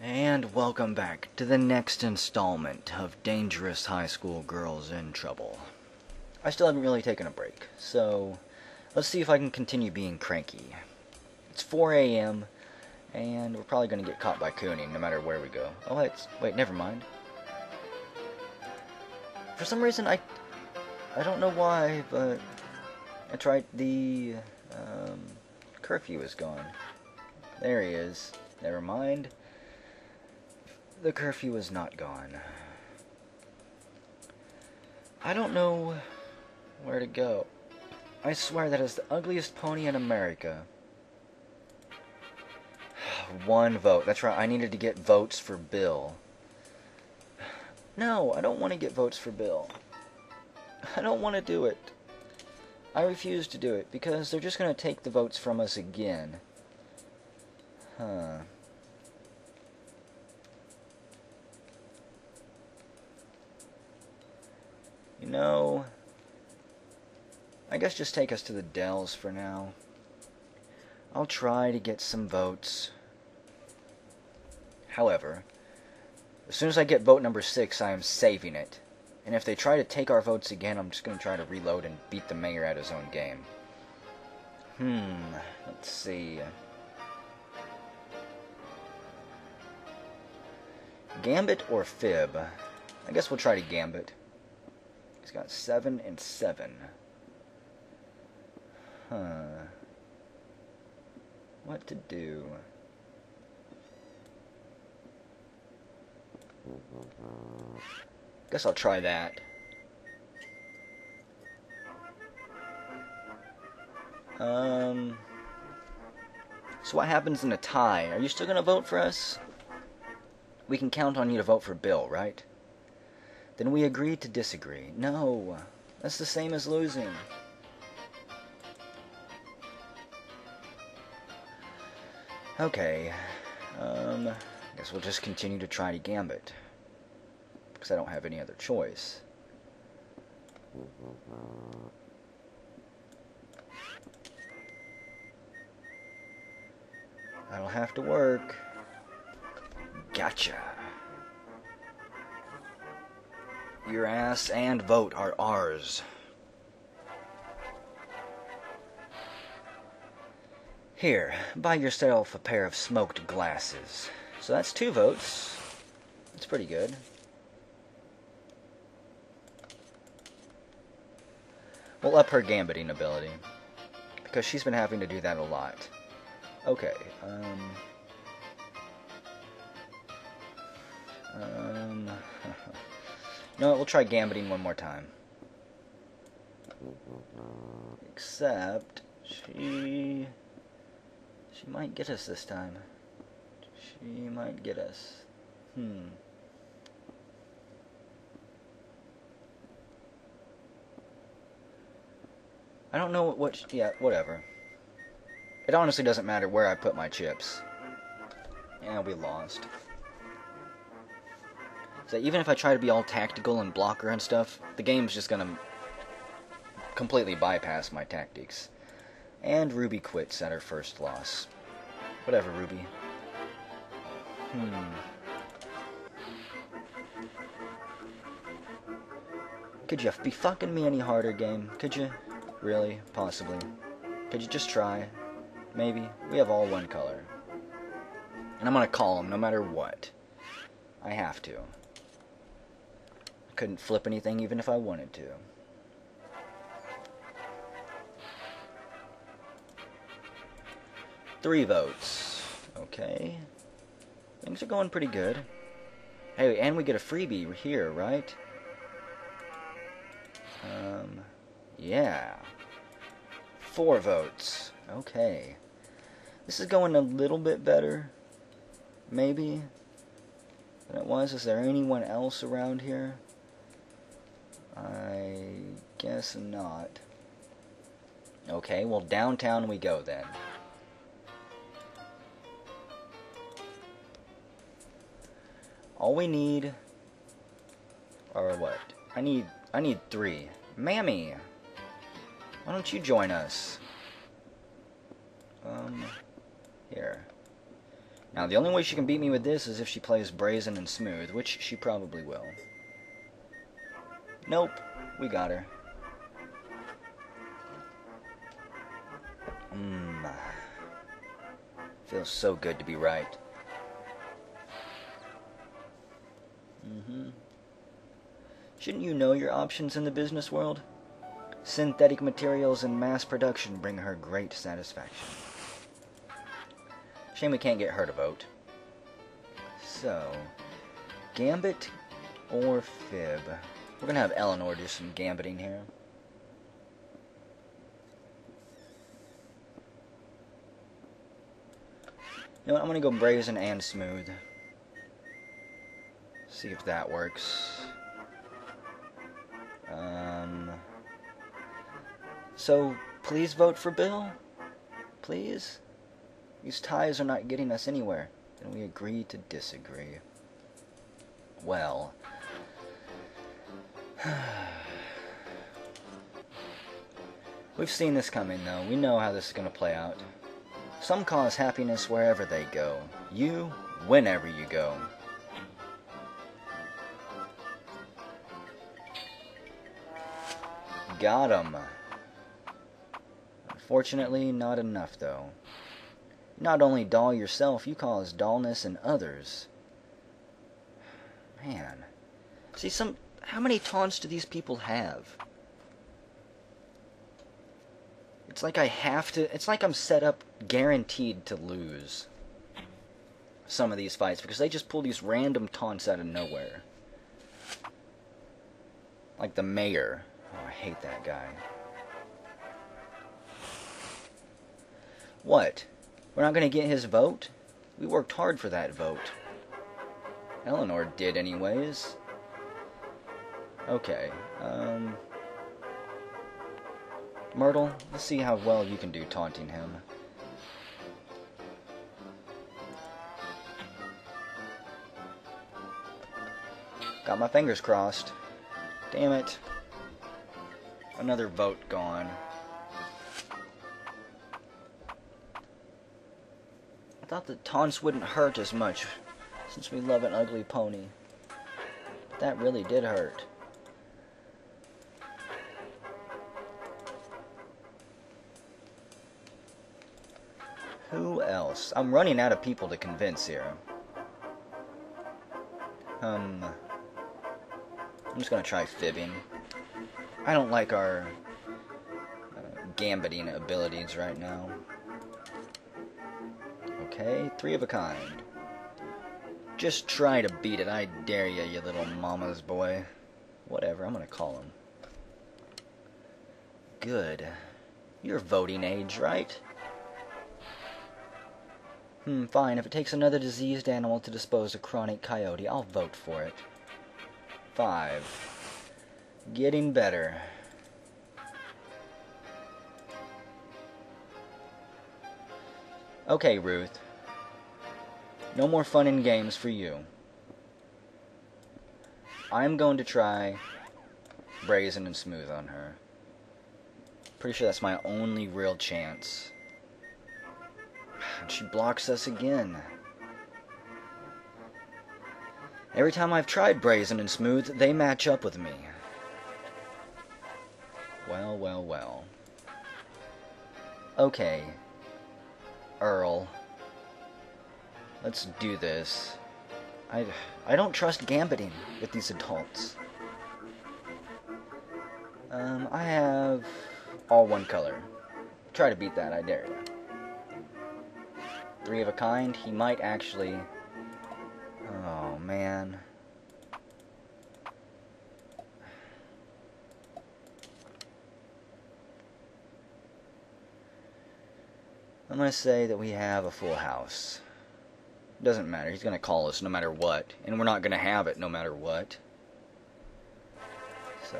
And welcome back to the next installment of Dangerous High School Girls in Trouble. I still haven't really taken a break, so let's see if I can continue being cranky. It's 4 a.m., and we're probably going to get caught by Cooning no matter where we go. Oh, wait, never mind. For some reason, I don't know why, but that's right, the curfew is gone. There he is. Never mind. The curfew is not gone. I don't know where to go. I swear that is the ugliest pony in America. One vote. That's right, I needed to get votes for Bill. No, I don't want to get votes for Bill. I don't want to do it. I refuse to do it, because they're just going to take the votes from us again. Huh. You know, I guess just take us to the Dells for now. I'll try to get some votes. However, as soon as I get vote number 6, I am saving it. And if they try to take our votes again, I'm just going to try to reload and beat the mayor at his own game. Let's see. Gambit or Fib? I guess we'll try to Gambit. He's got 7 and 7. What to do? Guess I'll try that. So what happens in a tie? Are you still gonna vote for us? We can count on you to vote for Bill, right? Then we agree to disagree. No, that's the same as losing. Okay, guess we'll just continue to try to Gambit, because I don't have any other choice. That'll have to work. Gotcha. Your ass and vote are ours. Here, buy yourself a pair of smoked glasses. So that's 2 votes. That's pretty good. We'll up her gambiting ability, because she's been having to do that a lot. Okay, no, we'll try gambiting one more time. Except, she might get us this time. She might get us. I don't know yeah, whatever. It honestly doesn't matter where I put my chips. Yeah, we lost. So even if I try to be all tactical and blocker and stuff, the game's just gonna completely bypass my tactics. And Ruby quits at her first loss. Whatever, Ruby. Could you be fucking me any harder, game? Could you? Really? Possibly. Could you just try? Maybe. We have all one color. And I'm gonna call them no matter what. I have to. I couldn't flip anything even if I wanted to. Three votes. Okay. Things are going pretty good. Hey, and we get a freebie here, right? Yeah. 4 votes. Okay. This is going a little bit better, maybe, than it was. Is there anyone else around here? I guess not. Okay, well, downtown we go then. All we need are what? I need 3. Mammy, why don't you join us? Here. Now, the only way she can beat me with this is if she plays brazen and smooth, which she probably will. Nope, we got her. Feels so good to be right. Shouldn't you know your options in the business world? Synthetic materials and mass production bring her great satisfaction. Shame we can't get her to vote. So, Gambit or Fib? We're gonna have Eleanor do some gambiting here. You know what, I'm gonna go brazen and smooth. See if that works. So, please vote for Bill? Please? These ties are not getting us anywhere. Then we agree to disagree. Well. We've seen this coming, though. We know how this is going to play out. Some cause happiness wherever they go. You, whenever you go. Got 'em. Unfortunately, not enough, though. You not only dull yourself, you cause dullness in others. Man. See, how many taunts do these people have? It's like I have to... It's like I'm set up guaranteed to lose some of these fights, because they just pull these random taunts out of nowhere. Like the mayor. Oh, I hate that guy. What? We're not going to get his vote? We worked hard for that vote. Eleanor did anyways. Okay, Myrtle, let's see how well you can do taunting him. Got my fingers crossed. Damn it. Another vote gone. I thought the taunts wouldn't hurt as much, since we love an ugly pony. But that really did hurt. Who else? I'm running out of people to convince here. I'm just gonna try fibbing. I don't like our gambiting abilities right now. Okay, 3 of a kind. Just try to beat it, I dare ya, you little mama's boy. Whatever, I'm gonna call him. Good. You're voting age, right? Fine. If it takes another diseased animal to dispose a chronic coyote, I'll vote for it. 5. Getting better. Okay, Ruth. No more fun and games for you. I'm going to try brazen and smooth on her. Pretty sure that's my only real chance. She blocks us again. Every time I've tried brazen and smooth, they match up with me. Well, well, well. Okay, Earl. Let's do this. I don't trust gambiting with these adults. I have all one color. Try to beat that, I dare you. 3 of a kind, he might actually... Oh, man. I'm going to say that we have a full house. Doesn't matter, he's going to call us no matter what. And we're not going to have it no matter what. So...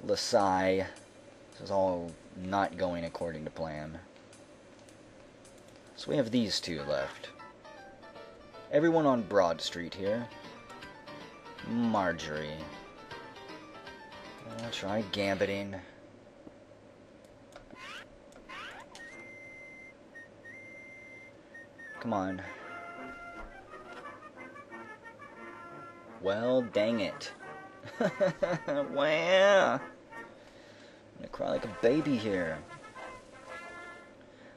Lasai. This is all not going according to plan. So we have these 2 left. Everyone on Broad Street here. Marjorie. I'll try gambiting. Come on. Well, dang it. Wow. I'm gonna cry like a baby here.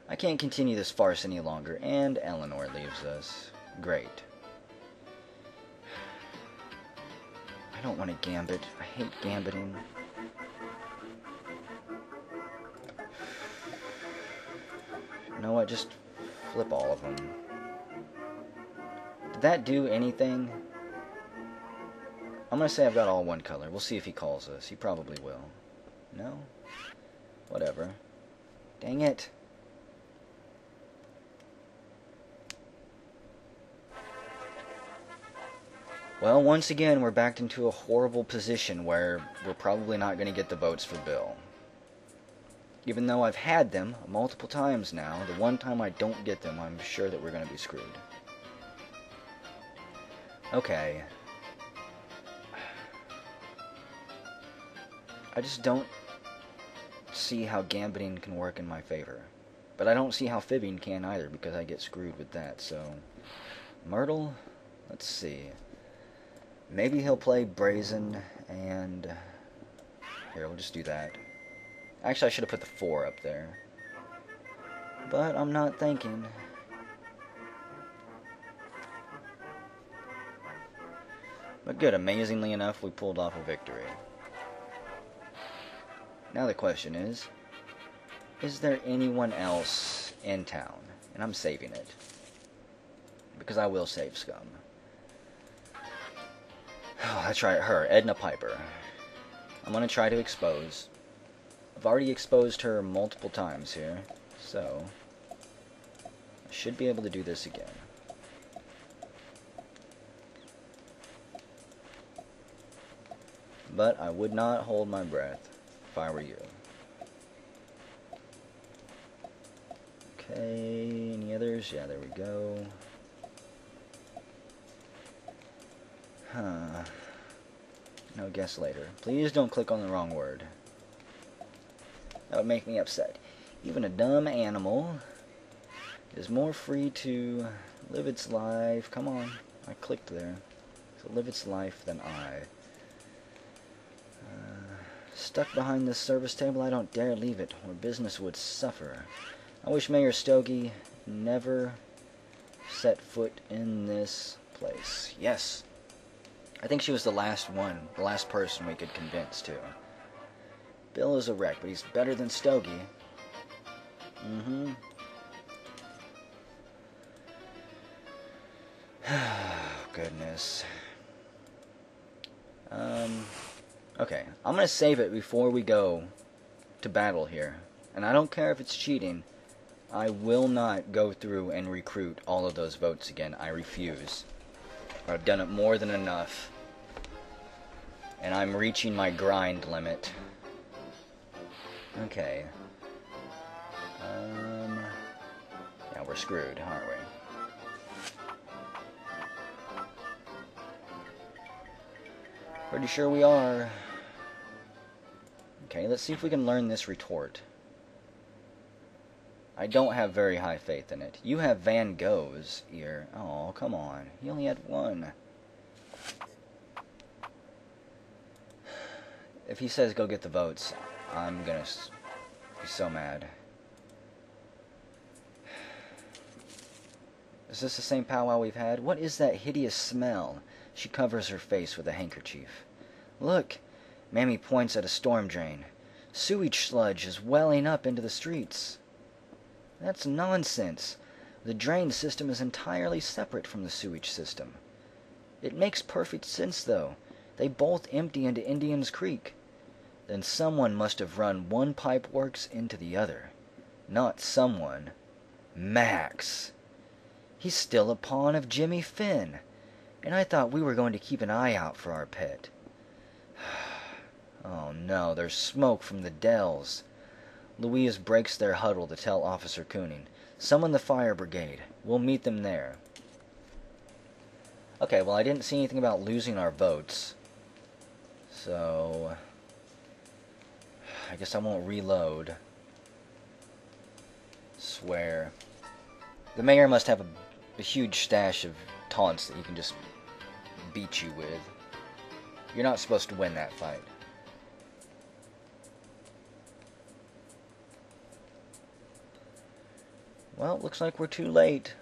I can't continue this farce any longer, and Eleanor leaves us. Great. I don't want to gambit. I hate gambiting. You know what? Just flip all of them. Did that do anything? I'm going to say I've got all one color. We'll see if he calls us. He probably will. No? Whatever. Dang it. Well, once again, we're backed into a horrible position where we're probably not going to get the votes for Bill. Even though I've had them multiple times now, the one time I don't get them, I'm sure that we're going to be screwed. Okay. I just don't see how gambiting can work in my favor. But I don't see how fibbing can either, because I get screwed with that, so... Myrtle? Let's see. Maybe he'll play Brazen, and... Here, we'll just do that. Actually, I should have put the 4 up there. But I'm not thinking. But good, amazingly enough, we pulled off a victory. Now the question is there anyone else in town? And I'm saving it. Because I will save scum. Oh, that's right, her, Edna Piper. I'm going to try to expose. I've already exposed her multiple times here, so I should be able to do this again. But I would not hold my breath if I were you. Okay, any others? Yeah, there we go. Huh. No, guess later. Please don't click on the wrong word. That would make me upset. Even a dumb animal is more free to live its life. Come on. I clicked there. To live its life than I. Stuck behind this service table, I don't dare leave it, or business would suffer. I wish Mayor Stogie never set foot in this place. Yes. I think she was the last one, the last person we could convince, too. Bill is a wreck, but he's better than Stogie. Mm-hmm. Goodness. Okay, I'm going to save it before we go to battle here. And I don't care if it's cheating. I will not go through and recruit all of those votes again. I refuse. I've done it more than enough. And I'm reaching my grind limit. Okay. Yeah, we're screwed, aren't we? Pretty sure we are. Okay, let's see if we can learn this retort. I don't have very high faith in it. You have Van Gogh's ear. Oh, come on. He only had one. If he says go get the votes, I'm gonna be so mad. Is this the same powwow we've had? What is that hideous smell? She covers her face with a handkerchief. Look! Mammy points at a storm drain. Sewage sludge is welling up into the streets. That's nonsense. The drain system is entirely separate from the sewage system. It makes perfect sense, though. They both empty into Indian's Creek. Then someone must have run one pipe works into the other. Not someone. Max. He's still a pawn of Jimmy Finn. And I thought we were going to keep an eye out for our pet. Oh no, there's smoke from the Dells. Louise breaks their huddle to tell Officer Cooning. Summon the fire brigade. We'll meet them there. Okay, well I didn't see anything about losing our votes. So... I guess I won't reload. Swear. The mayor must have a huge stash of taunts that he can just beat you with. You're not supposed to win that fight. Well, looks like we're too late.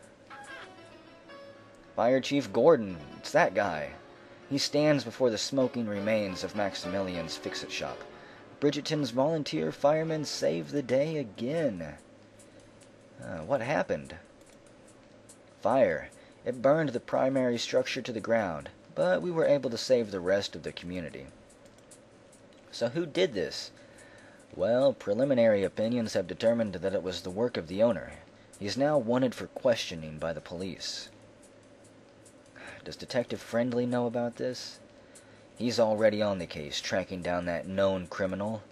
Fire Chief Gordon, it's that guy. He stands before the smoking remains of Maximilian's fix-it shop. Bridgerton's volunteer firemen saved the day again. What happened? Fire. It burned the primary structure to the ground, but we were able to save the rest of the community. So who did this? Well, preliminary opinions have determined that it was the work of the owner. He is now wanted for questioning by the police. Does Detective Friendly know about this? He's already on the case, tracking down that known criminal.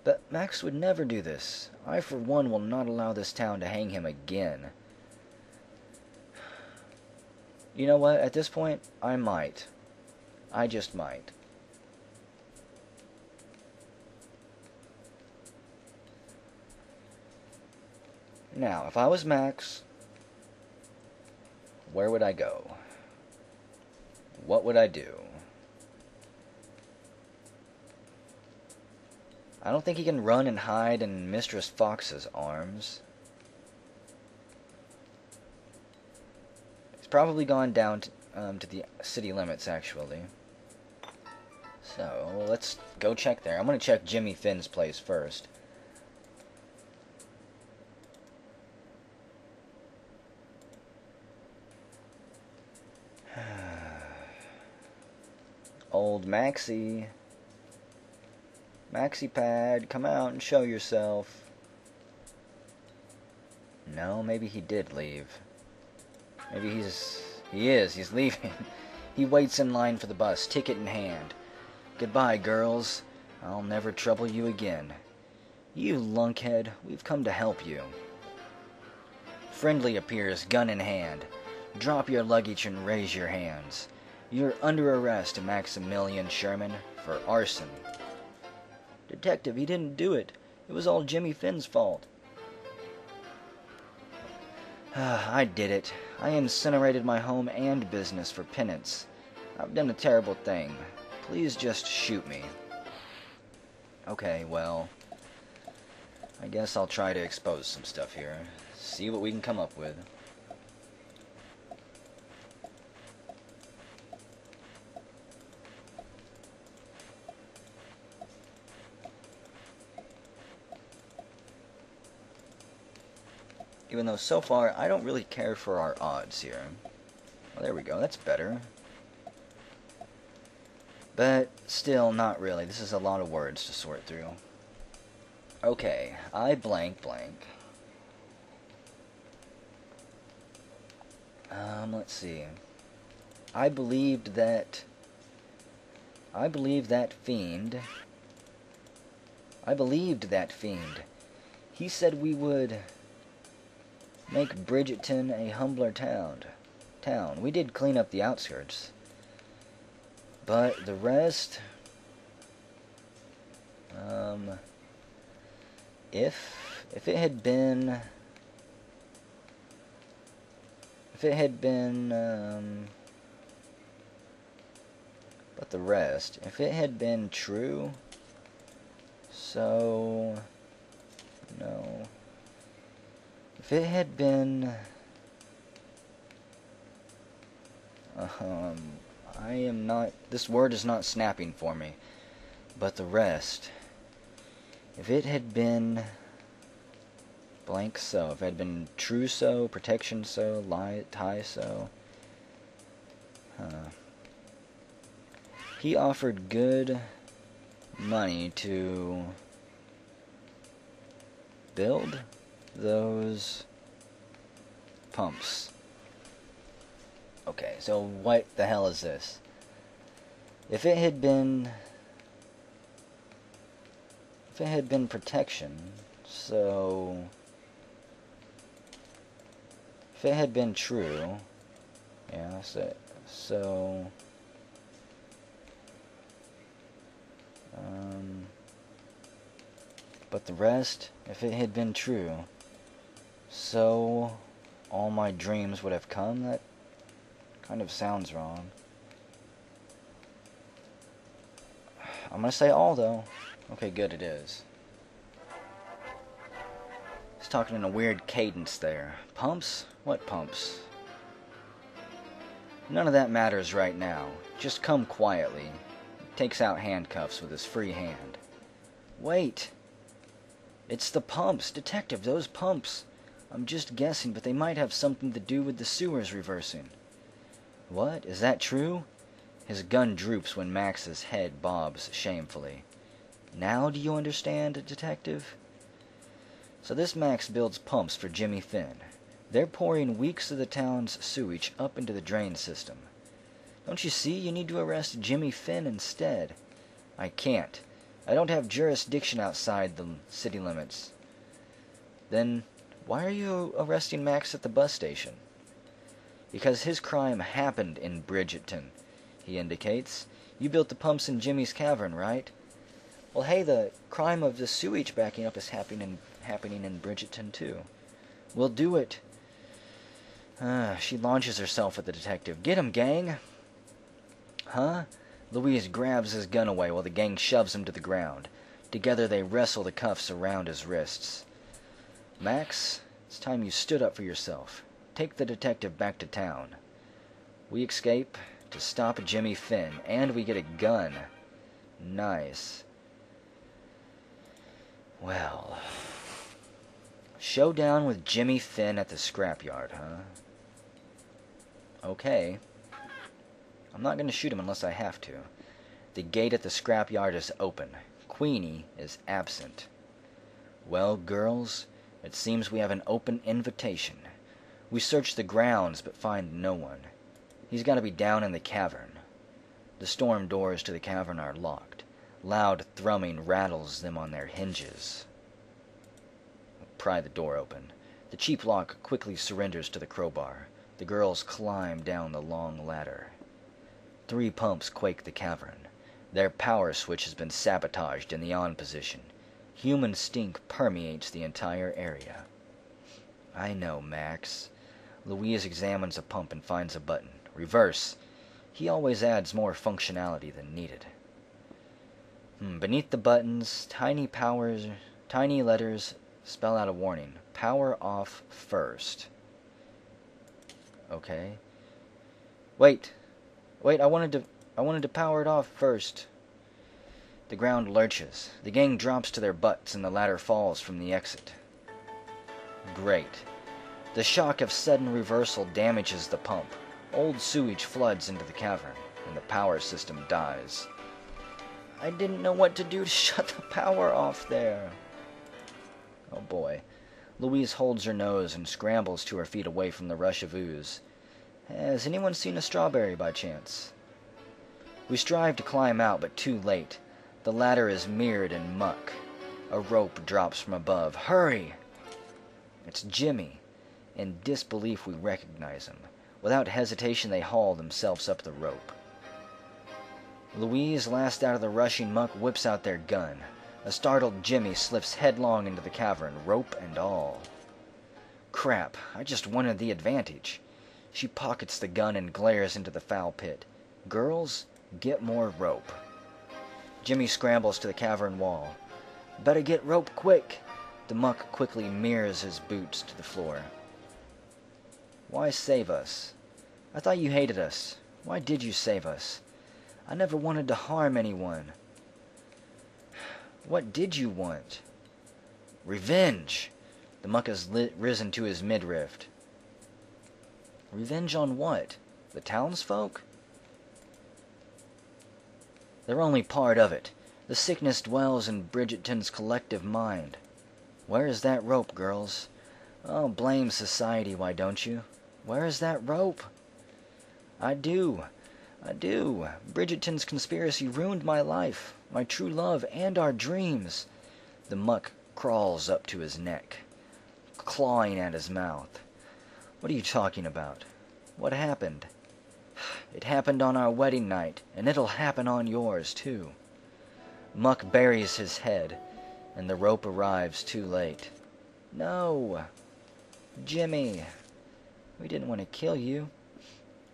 But Max would never do this. I, for one, will not allow this town to hang him again. You know what? At this point, I might. I just might. Now, if I was Max, where would I go? What would I do? I don't think he can run and hide in Mistress Fox's arms. He's probably gone down to the city limits, actually. So, let's go check there. I'm going to check Jimmy Finn's place first. Old Maxie. Maxie Pad, come out and show yourself. No, maybe he did leave. Maybe he's leaving. He waits in line for the bus, ticket in hand. Goodbye, girls. I'll never trouble you again. You lunkhead, we've come to help you. Friendly appears, gun in hand. Drop your luggage and raise your hands. You're under arrest, Maximilian Sherman, for arson. Detective, he didn't do it. It was all Jimmy Finn's fault. I did it. I incinerated my home and business for penance. I've done a terrible thing. Please just shoot me. Okay, well, I guess I'll try to expose some stuff here. See what we can come up with. Even though so far I don't really care for our odds here. Well, there we go, that's better. But still, not really. This is a lot of words to sort through. Okay, I blank blank. Let's see. I believed that fiend. He said we would make Bridgerton a humbler town. We did clean up the outskirts. But the rest, if it had been but the rest, if it had been true, so, no. If it had been, I am not, this word is not snapping for me, but the rest, if it had been blank so, if it had been true so, protection so, lie, tie so, he offered good money to build those pumps. Okay, so what the hell is this? If it had been protection, so if it had been true, yeah, that's it. So but the rest, if it had been true, so all my dreams would have come? That kind of sounds wrong. I'm gonna say all, though. Okay, good, it is. He's talking in a weird cadence there. Pumps? What pumps? None of that matters right now. Just come quietly. He takes out handcuffs with his free hand. Wait! It's the pumps, Detective, those pumps. I'm just guessing, but they might have something to do with the sewers reversing. What? Is that true? His gun droops when Max's head bobs shamefully. Now do you understand, Detective? So this Max builds pumps for Jimmy Finn. They're pouring weeks of the town's sewage up into the drain system. Don't you see? You need to arrest Jimmy Finn instead. I can't. I don't have jurisdiction outside the city limits. Then why are you arresting Max at the bus station? Because his crime happened in Bridgeton, he indicates. You built the pumps in Jimmy's cavern, right? Well, hey, the crime of the sewage backing up is happening in Bridgeton, too. We'll do it. She launches herself at the detective. Get him, gang! Huh? Louise grabs his gun away while the gang shoves him to the ground. Together they wrestle the cuffs around his wrists. Max, it's time you stood up for yourself. Take the detective back to town. We escape to stop Jimmy Finn, and we get a gun. Nice. Well, showdown with Jimmy Finn at the scrapyard, huh? Okay. I'm not going to shoot him unless I have to. The gate at the scrapyard is open. Queenie is absent. Well, girls, it seems we have an open invitation. We search the grounds but find no one. He's got to be down in the cavern. The storm doors to the cavern are locked. Loud thrumming rattles them on their hinges. Pry the door open. The cheap lock quickly surrenders to the crowbar. The girls climb down the long ladder. 3 pumps quake the cavern. Their power switch has been sabotaged in the on position. Human stink permeates the entire area. I know, Max. Louise examines a pump and finds a button. Reverse. He always adds more functionality than needed. Beneath the buttons, tiny letters spell out a warning. Power off first. Okay. Wait, I wanted to power it off first. The ground lurches. The gang drops to their butts and the ladder falls from the exit. Great. The shock of sudden reversal damages the pump. Old sewage floods into the cavern, and the power system dies. I didn't know what to do to shut the power off there. Oh boy. Louise holds her nose and scrambles to her feet away from the rush of ooze. Has anyone seen a strawberry by chance? We strive to climb out, but too late. The ladder is mirrored in muck. A rope drops from above. Hurry! It's Jimmy. In disbelief we recognize him. Without hesitation they haul themselves up the rope. Louise, last out of the rushing muck, whips out their gun. A startled Jimmy slips headlong into the cavern, rope and all. Crap, I just wanted the advantage. She pockets the gun and glares into the foul pit. Girls, get more rope. Jimmy scrambles to the cavern wall. Better get rope quick. The muck quickly mirrors his boots to the floor. Why save us? I thought you hated us. Why did you save us? I never wanted to harm anyone. What did you want? Revenge! The muck has risen to his midriff. Revenge on what? The townsfolk? They're only part of it. The sickness dwells in Bridgeton's collective mind. Where is that rope, girls? Oh, blame society, why don't you? Where is that rope? I do. Bridgeton's conspiracy ruined my life, my true love, and our dreams. The muck crawls up to his neck, clawing at his mouth. What are you talking about? What happened? It happened on our wedding night, and it'll happen on yours, too. Muck buries his head, and the rope arrives too late. No! Jimmy! We didn't want to kill you.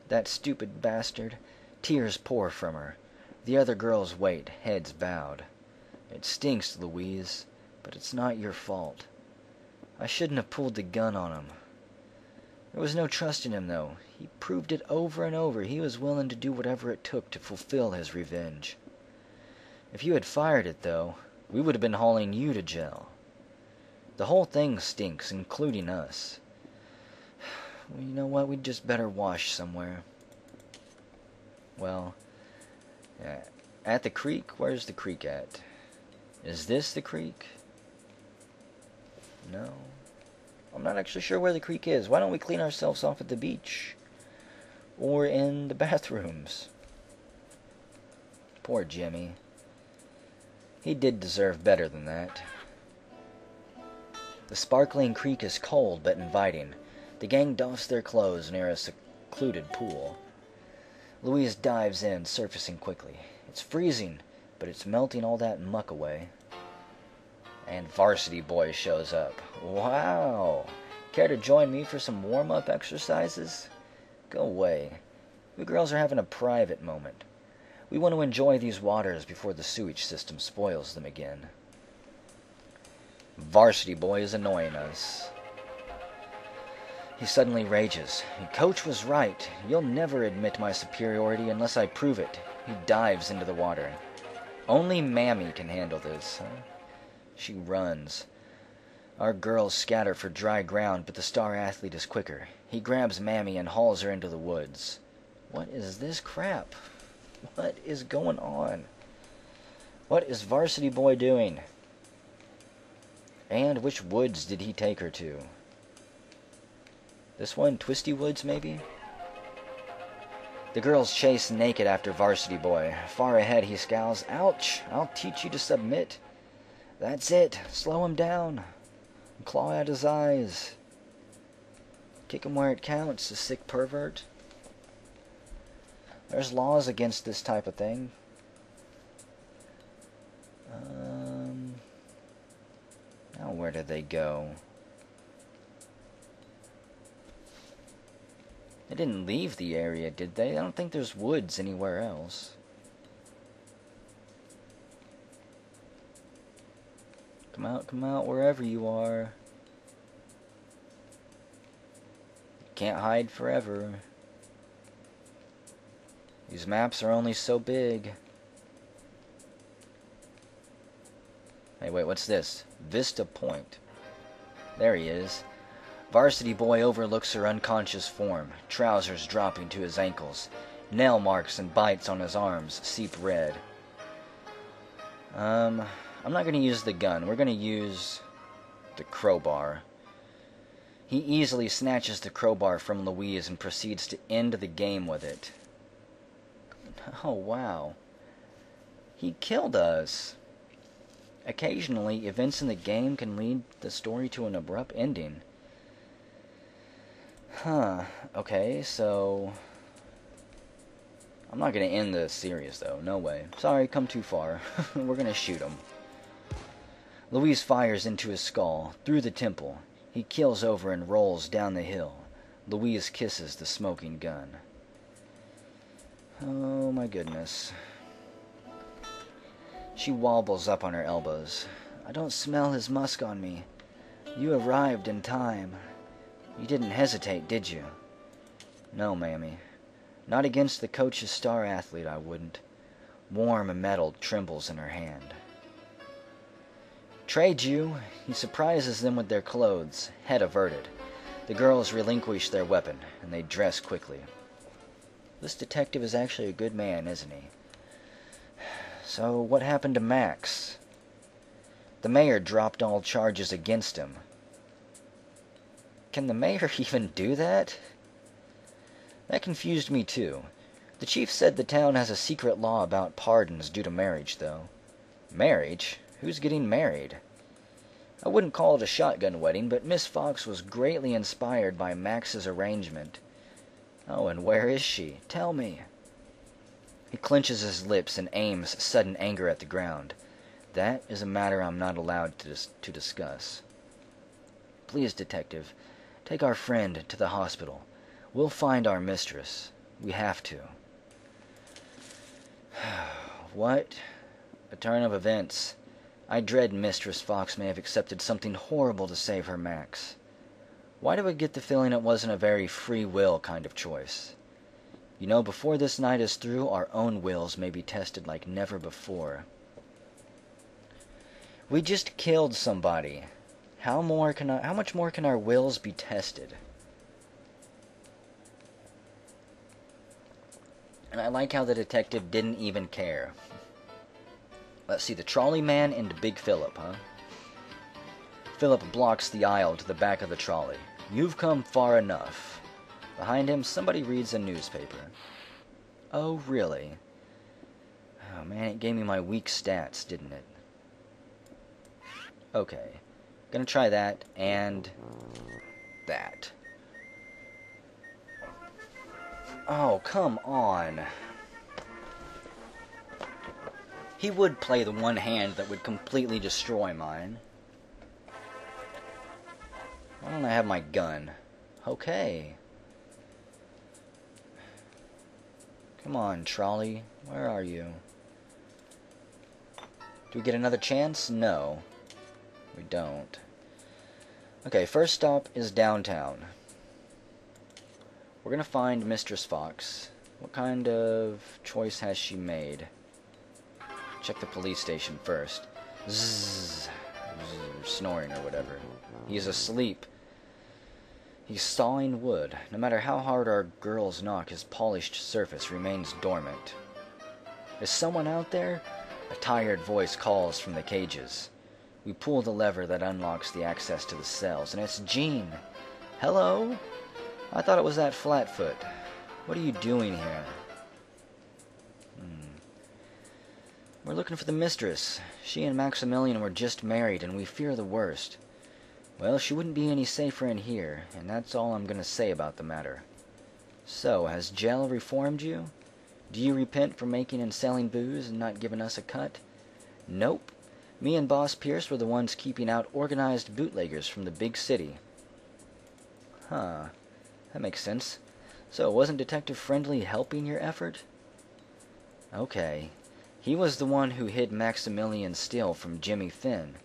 That stupid bastard. Tears pour from her. The other girls wait, heads bowed. It stinks, Louise, but it's not your fault. I shouldn't have pulled the gun on him. There was no trust in him, though. He proved it over and over. He was willing to do whatever it took to fulfill his revenge. If you had fired it, though, we would have been hauling you to jail. The whole thing stinks, including us. Well, you know what? We'd just better wash somewhere. Well, at the creek? Where's the creek at? Is this the creek? No. I'm not actually sure where the creek is. Why don't we clean ourselves off at the beach? Or in the bathrooms? Poor Jimmy. He did deserve better than that. The sparkling creek is cold but inviting. The gang doffs their clothes near a secluded pool. Louise dives in, surfacing quickly. It's freezing, but it's melting all that muck away. And Varsity Boy shows up. Wow! Care to join me for some warm-up exercises? Go away. We girls are having a private moment. We want to enjoy these waters before the sewage system spoils them again. Varsity Boy is annoying us. He suddenly rages. Coach was right. You'll never admit my superiority unless I prove it. He dives into the water. Only Mammy can handle this. She runs. Our girls scatter for dry ground, but the star athlete is quicker. He grabs Mammy and hauls her into the woods. What is this crap? What is going on? What is Varsity Boy doing? And which woods did he take her to? This one? Twisty Woods, maybe? The girls chase naked after Varsity Boy. Far ahead he scowls. Ouch! I'll teach you to submit. That's it. Slow him down. Claw at his eyes. Kick him where it counts, a sick pervert. There's laws against this type of thing. Now where did they go? They didn't leave the area, did they? I don't think there's woods anywhere else. Come out, wherever you are. Can't hide forever. These maps are only so big. Hey, wait, what's this? Vista Point. There he is. Varsity Boy overlooks her unconscious form, trousers dropping to his ankles. Nail marks and bites on his arms seep red. I'm not going to use the gun. We're going to use the crowbar. He easily snatches the crowbar from Louise and proceeds to end the game with it. Oh, wow. He killed us. Occasionally, events in the game can lead the story to an abrupt ending. Okay, so... I'm not going to end the series, though. No way. Sorry, come too far. We're going to shoot him. Louise fires into his skull, through the temple. He keels over and rolls down the hill. Louise kisses the smoking gun. Oh, my goodness. She wobbles up on her elbows. I don't smell his musk on me. You arrived in time. You didn't hesitate, did you? No, Mammy. Not against the coach's star athlete, I wouldn't. Warm metal trembles in her hand. Trade you! He surprises them with their clothes, head averted. The girls relinquish their weapon, and they dress quickly. This detective is actually a good man, isn't he? So, what happened to Max? The mayor dropped all charges against him. Can the mayor even do that? That confused me too. The chief said the town has a secret law about pardons due to marriage, though. Marriage? Who's getting married? I wouldn't call it a shotgun wedding, but Miss Fox was greatly inspired by Max's arrangement. Oh, and where is she? Tell me. He clenches his lips and aims sudden anger at the ground. That is a matter I'm not allowed to discuss. Please, detective, take our friend to the hospital. We'll find our mistress. We have to. What a turn of events. I dread Mistress Fox may have accepted something horrible to save her Max. Why do I get the feeling it wasn't a very free will kind of choice? You know, before this night is through, our own wills may be tested like never before. We just killed somebody. How much more can our wills be tested? And I like how the detective didn't even care. Let's see, the trolley man and Big Philip, huh? Philip blocks the aisle to the back of the trolley. You've come far enough. Behind him, somebody reads a newspaper. Oh, really? Oh, man, it gave me my weak stats, didn't it? Okay. Gonna try that and that. Oh, come on. He would play the one hand that would completely destroy mine. Why don't I have my gun? Okay. Come on, trolley. Where are you? Do we get another chance? No. We don't. Okay, first stop is downtown. We're gonna find Mistress Fox. What kind of choice has she made? Check the police station first. Zzz. Snoring or whatever. He's asleep. He's sawing wood. No matter how hard our girls knock, his polished surface remains dormant. Is someone out there? A tired voice calls from the cages. We pull the lever that unlocks the access to the cells, and it's Jean. Hello? I thought it was that Flatfoot. What are you doing here? We're looking for the mistress. She and Maximilian were just married, and we fear the worst. Well, she wouldn't be any safer in here, and that's all I'm going to say about the matter. So, has Jell reformed you? Do you repent for making and selling booze and not giving us a cut? Nope. Me and Boss Pierce were the ones keeping out organized bootleggers from the big city. Huh. That makes sense. So, wasn't Detective Friendly helping your effort? Okay. He was the one who hid Maximilian Steele from Jimmy Finn.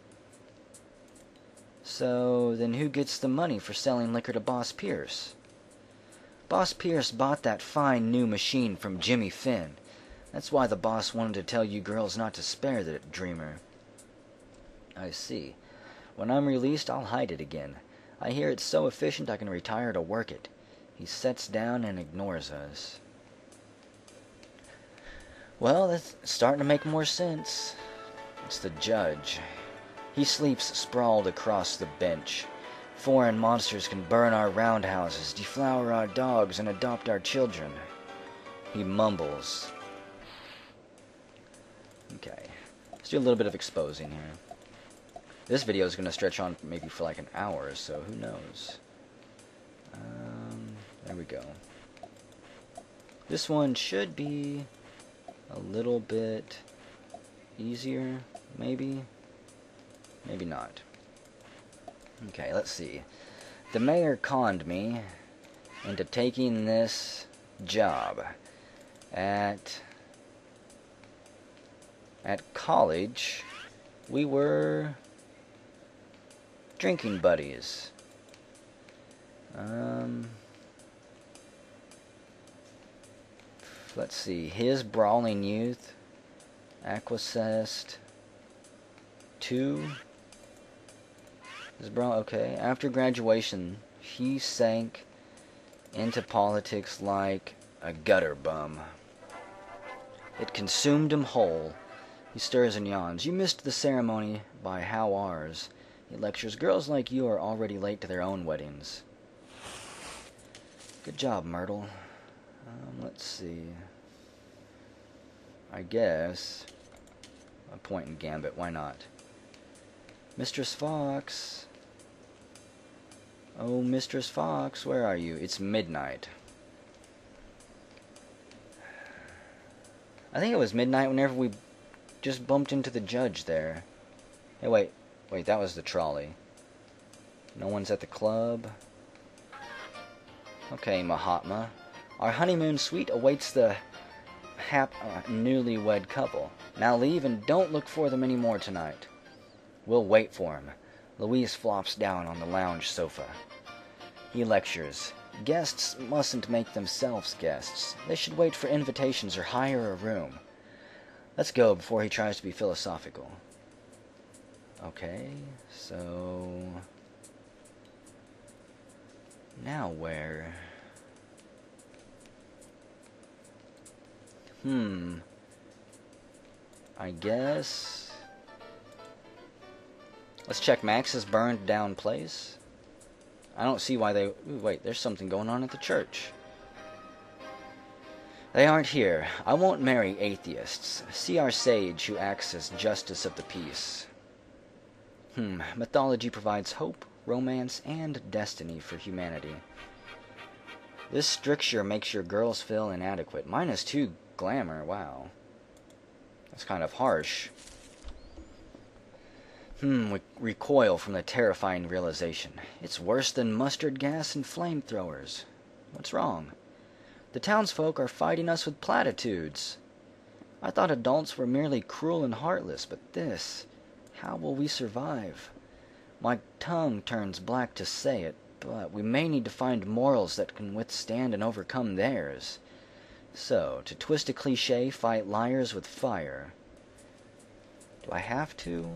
So, then who gets the money for selling liquor to Boss Pierce? Boss Pierce bought that fine new machine from Jimmy Finn. That's why the boss wanted to tell you girls not to spare the dreamer. I see. When I'm released, I'll hide it again. I hear it's so efficient I can retire to work it. He sits down and ignores us. Well, that's starting to make more sense. It's the judge. He sleeps sprawled across the bench. Foreign monsters can burn our roundhouses, deflower our dogs, and adopt our children. He mumbles. Okay. Let's do a little bit of exposing here. This video is going to stretch on maybe for like an hour or so. Who knows? There we go. This one should be a little bit easier, maybe. Maybe not. Okay, let's see. The mayor conned me into taking this job. At college, we were drinking buddies. Let's see. His brawling youth, Aquacest 2. Okay. After graduation, he sank into politics like a gutter bum. It consumed him whole. He stirs and yawns. You missed the ceremony by how ours. He lectures, girls like you are already late to their own weddings. Good job, Myrtle. Let's see. I guess a point in Gambit. Why not? Mistress Fox. Oh, Mistress Fox, where are you? It's midnight. I think it was midnight whenever we just bumped into the judge there. Hey, wait, that was the trolley. No one's at the club. Okay, Mahatma. Our honeymoon suite awaits the newlywed couple. Now leave and don't look for them anymore tonight. We'll wait for him. Louise flops down on the lounge sofa. He lectures. Guests mustn't make themselves guests. They should wait for invitations or hire a room. Let's go before he tries to be philosophical. Okay, so... now where? I guess... let's check Max's burned down place. I don't see why they... ooh, wait, there's something going on at the church. They aren't here. I won't marry atheists. See our sage who acts as justice of the peace. Mythology provides hope, romance, and destiny for humanity. This stricture makes your girls feel inadequate. -2 glamour, wow. That's kind of harsh. We recoil from the terrifying realization. It's worse than mustard gas and flamethrowers. What's wrong? The townsfolk are fighting us with platitudes. I thought adults were merely cruel and heartless, but this... how will we survive? My tongue turns black to say it, but we may need to find morals that can withstand and overcome theirs. So, to twist a cliché, fight liars with fire. Do I have to?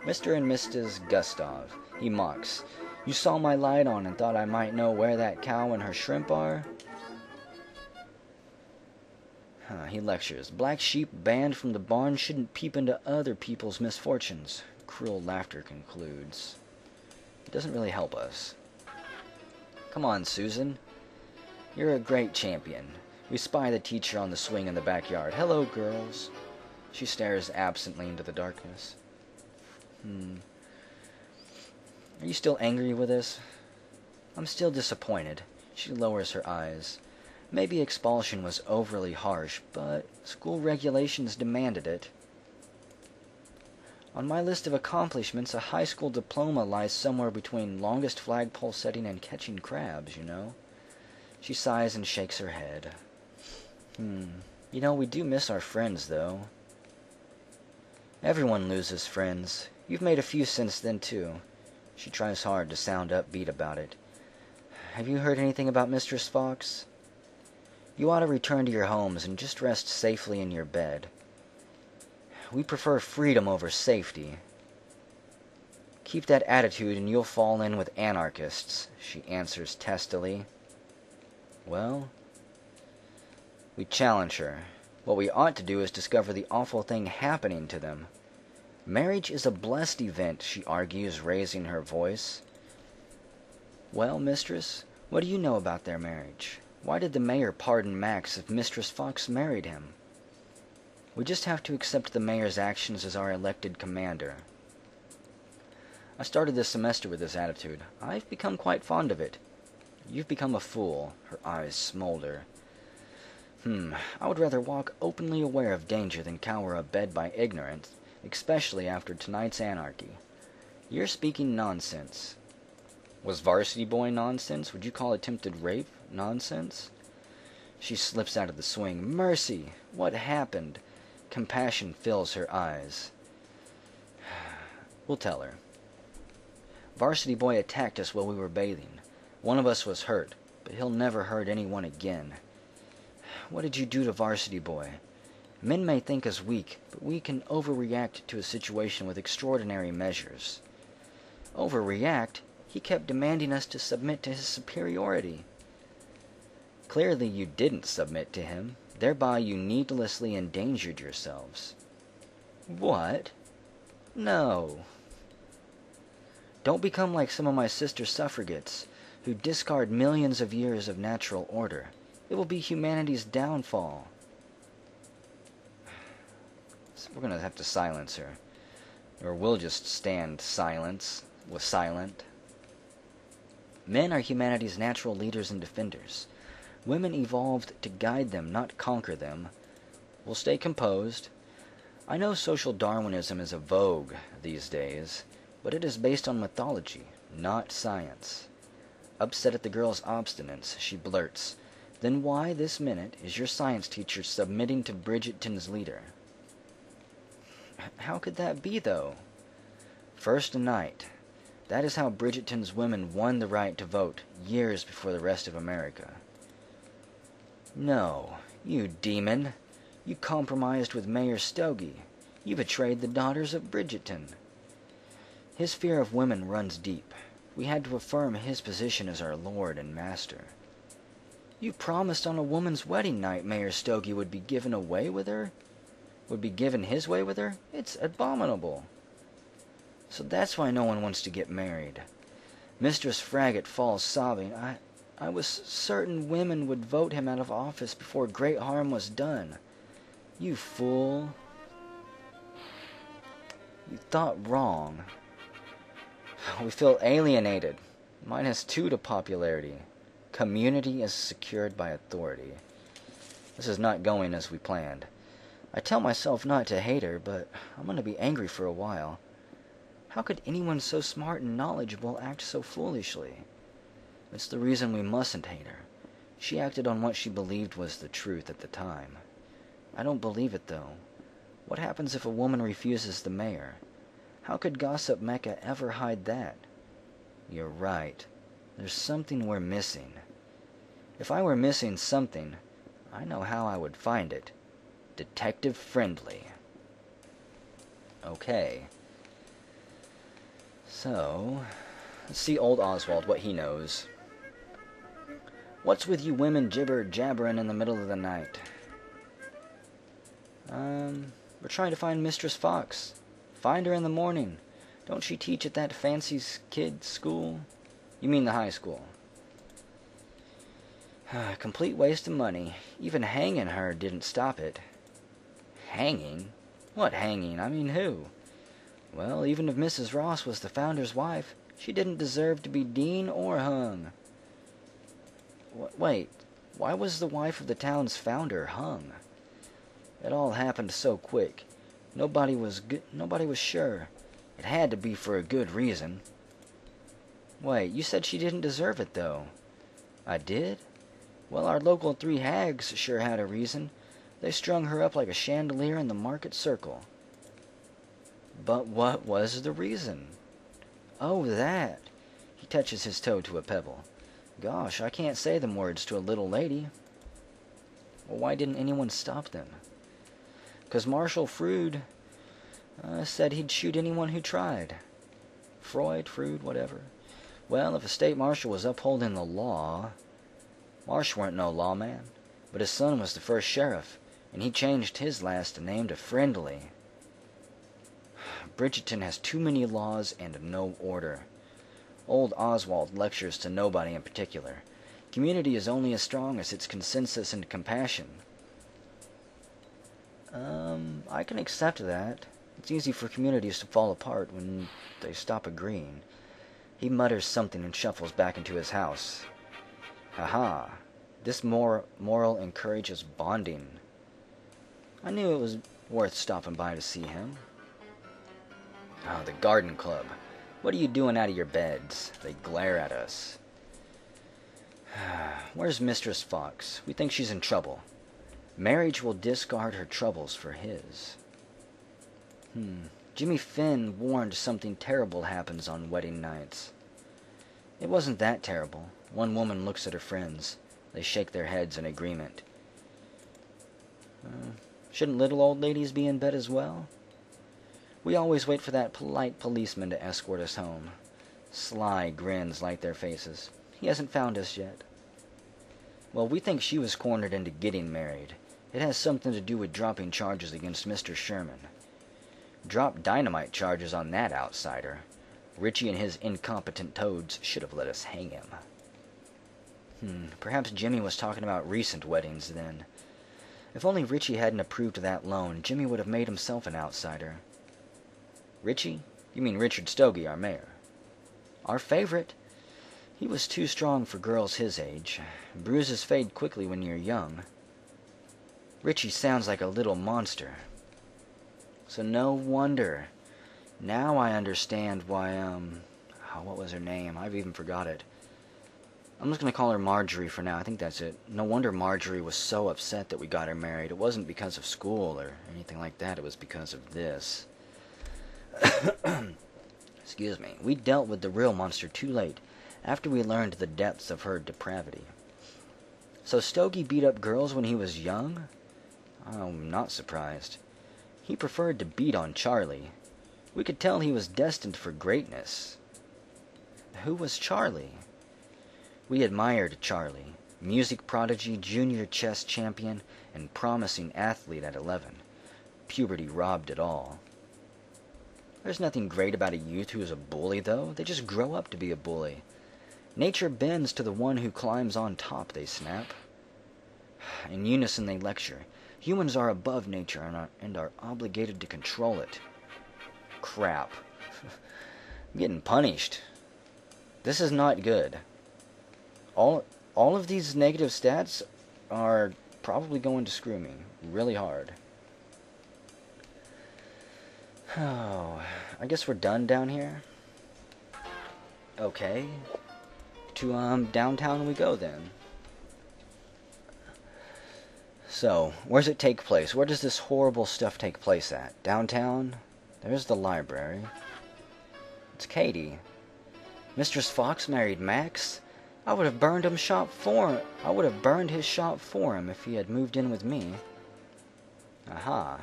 Mr. and Mrs. Gustav. He mocks. You saw my light on and thought I might know where that cow and her shrimp are? He lectures. Black sheep banned from the barn shouldn't peep into other people's misfortunes. Cruel laughter concludes. It doesn't really help us. Come on, Susan. You're a great champion. We spy the teacher on the swing in the backyard. Hello, girls. She stares absently into the darkness. Are you still angry with us? I'm still disappointed. She lowers her eyes. Maybe expulsion was overly harsh, but school regulations demanded it. On my list of accomplishments, a high school diploma lies somewhere between longest flagpole setting and catching crabs, you know. She sighs and shakes her head. You know, we do miss our friends, though. Everyone loses friends. You've made a few since then, too. She tries hard to sound upbeat about it. Have you heard anything about Mistress Fox? You ought to return to your homes and just rest safely in your bed. We prefer freedom over safety. Keep that attitude and you'll fall in with anarchists, she answers testily. Well, we challenge her. What we ought to do is discover the awful thing happening to them. Marriage is a blessed event, she argues, raising her voice. Well, mistress, what do you know about their marriage? Why did the mayor pardon Max if Mistress Fox married him? We just have to accept the mayor's actions as our elected commander. I started this semester with this attitude. I've become quite fond of it. You've become a fool. Her eyes smolder. I would rather walk openly aware of danger than cower abed by ignorance, especially after tonight's anarchy. You're speaking nonsense. Was Varsity Boy nonsense? Would you call attempted rape nonsense? She slips out of the swing. Mercy! What happened? Compassion fills her eyes. We'll tell her. Varsity Boy attacked us while we were bathing. One of us was hurt, but he'll never hurt anyone again. What did you do to Varsity Boy? Men may think us weak, but we can overreact to a situation with extraordinary measures. Overreact? He kept demanding us to submit to his superiority. Clearly you didn't submit to him. Thereby you needlessly endangered yourselves. What? No. Don't become like some of my sister suffragettes, who discard millions of years of natural order. It will be humanity's downfall. So we're going to have to silence her. Or we'll just stand silent. Men are humanity's natural leaders and defenders. Women evolved to guide them, not conquer them. We'll stay composed. I know social Darwinism is a vogue these days, but it is based on mythology, not science. Upset at the girl's obstinance, she blurts, "Then why, this minute, is your science teacher submitting to Bridgerton's leader?" How could that be, though? First night. That is how Bridgerton's women won the right to vote years before the rest of America. No, you demon. You compromised with Mayor Stogie. You betrayed the daughters of Bridgerton. His fear of women runs deep. We had to affirm his position as our lord and master. You promised on a woman's wedding night Mayor Stogie would be given away with her? Would be given his way with her? It's abominable. So that's why no one wants to get married. Mistress Fraggett falls sobbing. I was certain women would vote him out of office before great harm was done. You fool. You thought wrong. We feel alienated. -2 to popularity. Community is secured by authority. This is not going as we planned. I tell myself not to hate her, but I'm going to be angry for a while. How could anyone so smart and knowledgeable act so foolishly? It's the reason we mustn't hate her. She acted on what she believed was the truth at the time. I don't believe it, though. What happens if a woman refuses the mayor? How could Gossip Mecca ever hide that? You're right. There's something we're missing. If I were missing something, I know how I would find it. Detective Friendly. Okay. So, let's see old Oswald, what he knows. What's with you women jibber-jabbering in the middle of the night? We're trying to find Mistress Fox. Find her in the morning. Don't she teach at that fancy kids' school? You mean the high school. Complete waste of money. Even hanging her didn't stop it. Hanging? What hanging? I mean who? Well, even if Mrs. Ross was the founder's wife, she didn't deserve to be dean or hung. Wait, why was the wife of the town's founder hung? It all happened so quick. Nobody was sure. It had to be for a good reason. Wait, you said she didn't deserve it, though. I did? Well, our local 3 hags sure had a reason. They strung her up like a chandelier in the market circle. But what was the reason? Oh, that. He touches his toe to a pebble. Gosh, I can't say them words to a little lady. Well, why didn't anyone stop them? 'Cause Marshal Froude said he'd shoot anyone who tried. Froude, whatever. Well, if a state marshal was upholding the law... Marsh weren't no lawman, but his son was the first sheriff, and he changed his last name to Friendly. Bridgerton has too many laws and no order. Old Oswald lectures to nobody in particular. Community is only as strong as its consensus and compassion. I can accept that. It's easy for communities to fall apart when they stop agreeing. He mutters something and shuffles back into his house. Haha, this moral encourages bonding. I knew it was worth stopping by to see him. Oh, the garden club. What are you doing out of your beds? They glare at us. Where's Mistress Fox? We think she's in trouble. Marriage will discard her troubles for his. Jimmy Finn warned something terrible happens on wedding nights. It wasn't that terrible. One woman looks at her friends. They shake their heads in agreement. Shouldn't little old ladies be in bed as well? We always wait for that polite policeman to escort us home. Sly grins light their faces. He hasn't found us yet. Well, we think she was cornered into getting married. It has something to do with dropping charges against Mr. Sherman. Drop dynamite charges on that outsider. Richie and his incompetent toads should have let us hang him. Perhaps Jimmy was talking about recent weddings then. If only Richie hadn't approved of that loan, Jimmy would have made himself an outsider. Richie? You mean Richard Stogie, our mayor. Our favorite. He was too strong for girls his age. Bruises fade quickly when you're young. Richie sounds like a little monster. So no wonder. Now I understand why, what was her name? I've even forgot it. I'm just going to call her Marjorie for now. I think that's it. No wonder Marjorie was so upset that we got her married. It wasn't because of school or anything like that. It was because of this. Excuse me. We dealt with the real monster too late, after we learned the depths of her depravity. So Stogie beat up girls when he was young? I'm not surprised. He preferred to beat on Charlie. We could tell he was destined for greatness. Who was Charlie? We admired Charlie, music prodigy, junior chess champion, and promising athlete at 11. Puberty robbed it all. There's nothing great about a youth who is a bully, though. They just grow up to be a bully. Nature bends to the one who climbs on top, they snap. In unison they lecture. Humans are above nature and are obligated to control it. Crap. I'm getting punished. This is not good. All of these negative stats are probably going to screw me really hard. Oh, I guess we're done down here. Okay. To downtown we go then. So, where does it take place? Where does this horrible stuff take place at? Downtown? There's the library. It's Katie. Mistress Fox married Max? I would have burned his shop for him if he had moved in with me. Aha.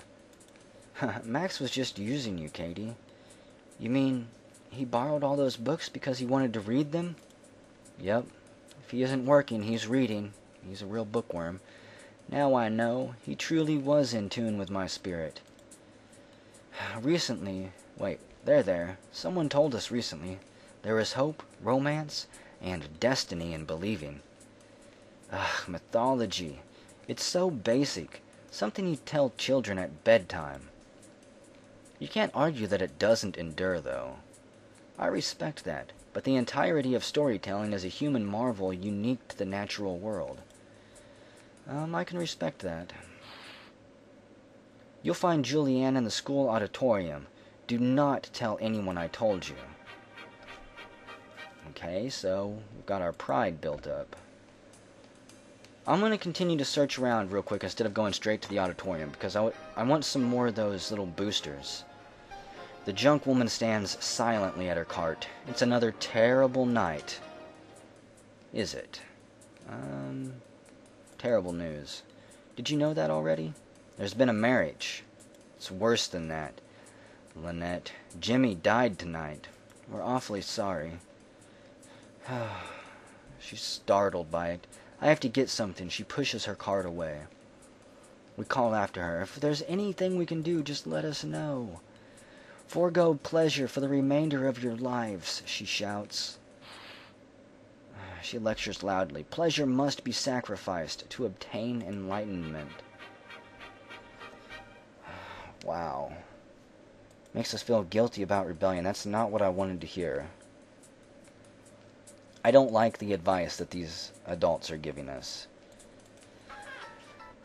Max was just using you, Katie. You mean he borrowed all those books because he wanted to read them? Yep. If he isn't working, he's reading. He's a real bookworm. Now I know. He truly was in tune with my spirit. There. Someone told us recently. There is hope, romance, and destiny in believing. Mythology. It's so basic. Something you tell children at bedtime. You can't argue that it doesn't endure, though. I respect that, but the entirety of storytelling is a human marvel unique to the natural world. I can respect that. You'll find Julianne in the school auditorium. Do not tell anyone I told you. Okay, so we've got our pride built up. I'm going to continue to search around real quick instead of going straight to the auditorium, because I want some more of those little boosters. The junk woman stands silently at her cart. It's another terrible night. Is it? Terrible news. Did you know that already? There's been a marriage. It's worse than that. Lynette, Jimmy died tonight. We're awfully sorry. She's startled by it. I have to get something. She pushes her cart away. We call after her. If there's anything we can do, just let us know. Forego pleasure for the remainder of your lives, she shouts. She lectures loudly. Pleasure must be sacrificed to obtain enlightenment. Wow. Makes us feel guilty about rebellion. That's not what I wanted to hear. I don't like the advice that these adults are giving us.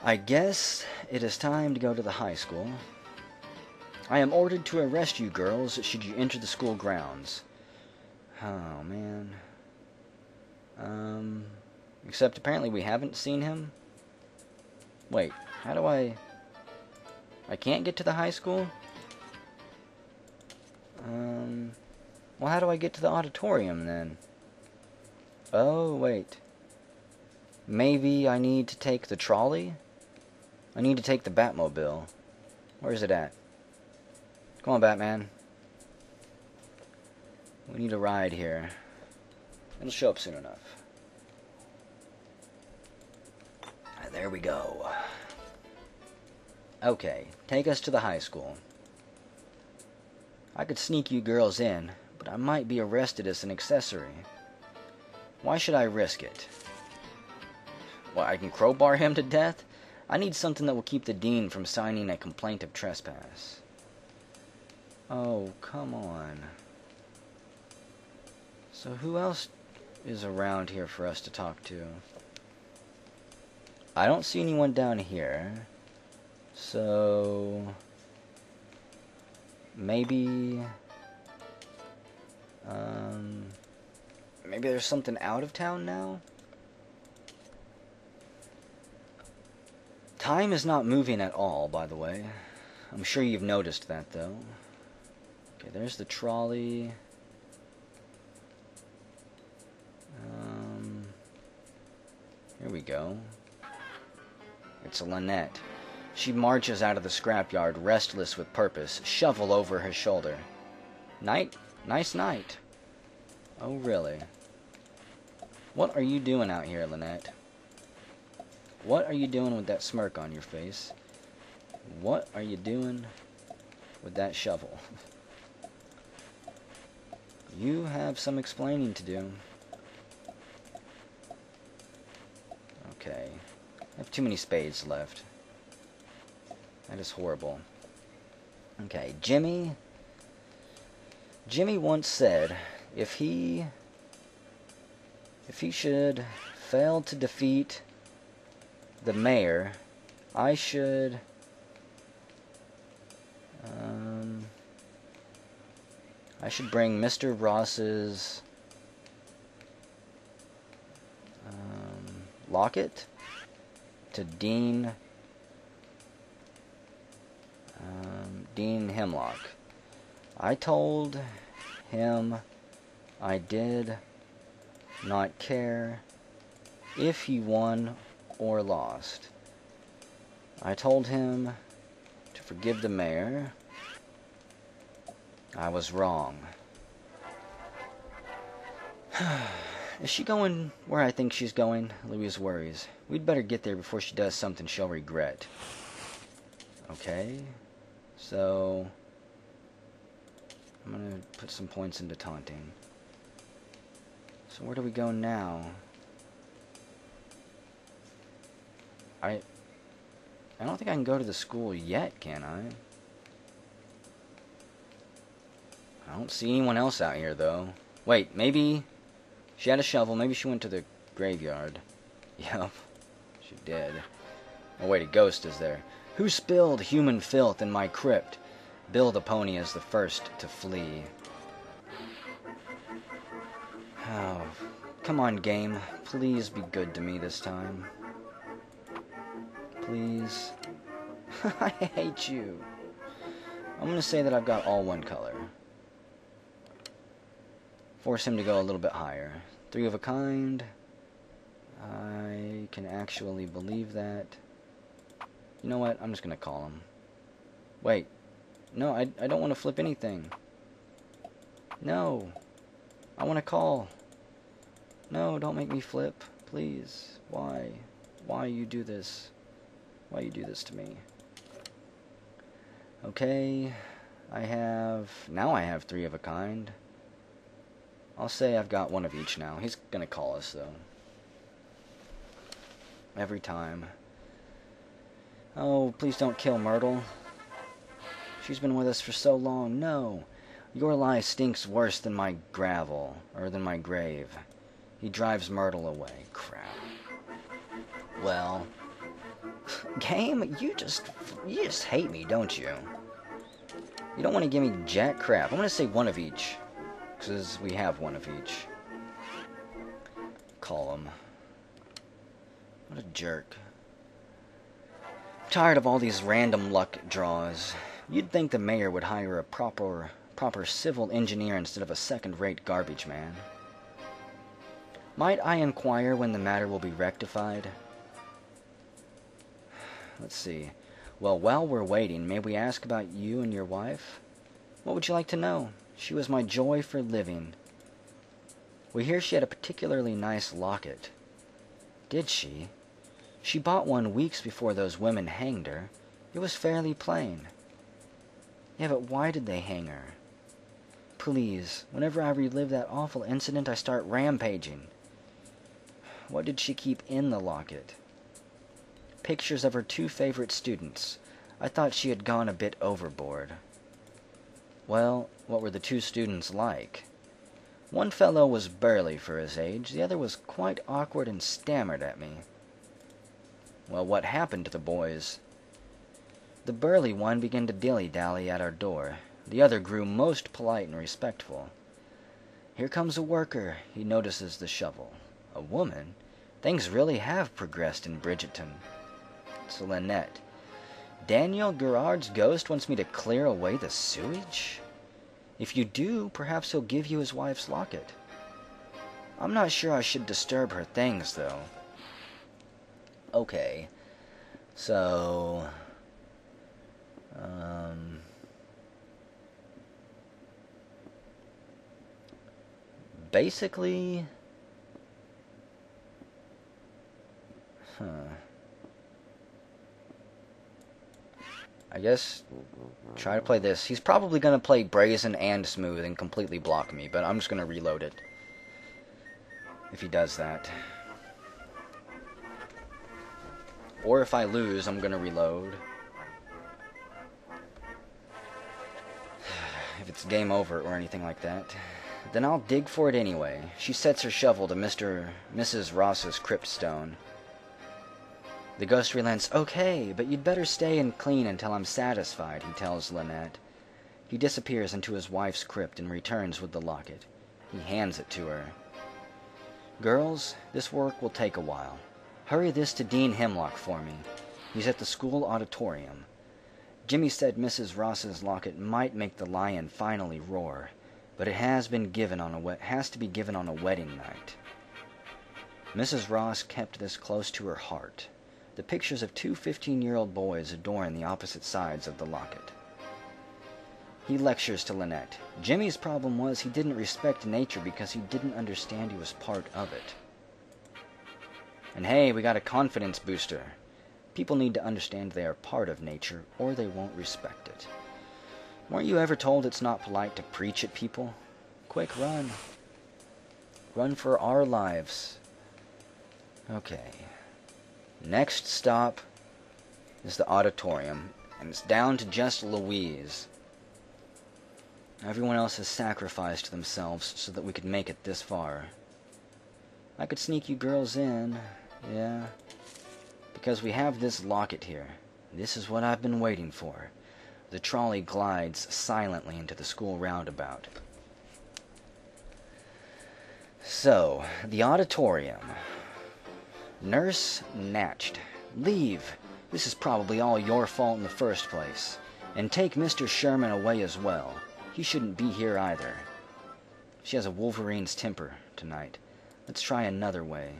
I guess it is time to go to the high school. I am ordered to arrest you girls should you enter the school grounds. Oh, man. Except apparently we haven't seen him. Wait, how do I can't get to the high school? Well, how do I get to the auditorium then? Oh, wait. Maybe I need to take the trolley? I need to take the Batmobile. Where is it at? Come on, Batman. We need a ride here. It'll show up soon enough. There we go. Okay, take us to the high school. I could sneak you girls in, but I might be arrested as an accessory. Why should I risk it? Well, I can crowbar him to death? I need something that will keep the dean from signing a complaint of trespass. Oh, come on. So who else is around here for us to talk to? I don't see anyone down here. So Maybe... maybe there's something out of town now? Time is not moving at all, by the way. I'm sure you've noticed that, though. Okay, there's the trolley. Here we go. It's Lynette. She marches out of the scrapyard, restless with purpose, shovel over her shoulder. Night? Nice night. Oh, really? What are you doing out here, Lynette? What are you doing with that smirk on your face? What are you doing with that shovel? You have some explaining to do. Okay. I have too many spades left. That is horrible. Okay, Jimmy. Jimmy once said, if he should fail to defeat the mayor, I should bring Mr. Ross's locket to Dean Hemlock. I told him I did not care if he won or lost. I told him to forgive the mayor. I was wrong. Is she going where I think she's going? Louise worries. We'd better get there before she does something she'll regret. Okay. So I'm gonna put some points into taunting. So where do we go now? I don't think I can go to the school yet, can I? I don't see anyone else out here, though. Wait, maybe she had a shovel. Maybe she went to the graveyard. Yup, she did. Oh, wait, a ghost is there. Who spilled human filth in my crypt? Bill the pony is the first to flee. Oh, come on, game. Please be good to me this time. Please. I hate you. I'm going to say that I've got all one color. Force him to go a little bit higher. 3 of a kind. I can actually believe that. You know what? I'm just going to call him. Wait. No, I don't want to flip anything. No. I want to call. No, don't make me flip. Please. Why? Why you do this? Why you do this to me? Okay. Now I have 3 of a kind. I'll say I've got 1 of each now. He's going to call us, though. Every time. Oh, please don't kill Myrtle. She's been with us for so long. No. Your lie stinks worse than my gravel, or than my grave. He drives Myrtle away. Crap. Well, game, you just hate me, don't you? You don't want to give me jack crap. I'm going to say 1 of each, because we have 1 of each. Call him. What a jerk. Tired of all these random luck draws. You'd think the mayor would hire a proper civil engineer instead of a second-rate garbage man. Might I inquire when the matter will be rectified? Let's see. Well, while we're waiting, may we ask about you and your wife? What would you like to know? She was my joy for living. We hear she had a particularly nice locket. Did she? She bought one weeks before those women hanged her. It was fairly plain. Yeah, but why did they hang her? Please, whenever I relive that awful incident, I start rampaging. What did she keep in the locket? Pictures of her 2 favorite students. I thought she had gone a bit overboard. Well, what were the 2 students like? One fellow was burly for his age, the other was quite awkward and stammered at me. Well, what happened to the boys? The burly one began to dilly-dally at our door. The other grew most polite and respectful. Here comes a worker. He notices the shovel. A woman? Things really have progressed in Bridgeton. To Lynette. Daniel Gerard's ghost wants me to clear away the sewage? If you do, perhaps he'll give you his wife's locket. I'm not sure I should disturb her things, though. Okay. So... basically... I guess try to play this. He's probably going to play brazen and smooth and completely block me, but I'm just going to reload it if he does that. Or if I lose, I'm going to reload. If it's game over or anything like that, then I'll dig for it anyway. She sets her shovel to Mrs. Ross's crypt stone. The ghost relents. Okay, but you'd better stay and clean until I'm satisfied, he tells Lynette. He disappears into his wife's crypt and returns with the locket. He hands it to her. Girls, this work will take a while. Hurry this to Dean Hemlock for me. He's at the school auditorium. Jimmy said Mrs. Ross's locket might make the lion finally roar, but it has to be given on a wedding night. Mrs. Ross kept this close to her heart. The pictures of two 15-year-old boys adorn the opposite sides of the locket. He lectures to Lynette. Jimmy's problem was he didn't respect nature because he didn't understand he was part of it. And hey, we got a confidence booster. People need to understand they are part of nature, or they won't respect it. Weren't you ever told it's not polite to preach at people? Quick, run. Run for our lives. Okay. Next stop is the auditorium, and it's down to just Louise. Everyone else has sacrificed themselves so that we could make it this far. I could sneak you girls in, yeah, because we have this locket here. This is what I've been waiting for. The trolley glides silently into the school roundabout. So, the auditorium. Nurse Natched. Leave. This is probably all your fault in the first place. And take Mr. Sherman away as well. He shouldn't be here either. She has a Wolverine's temper tonight. Let's try another way.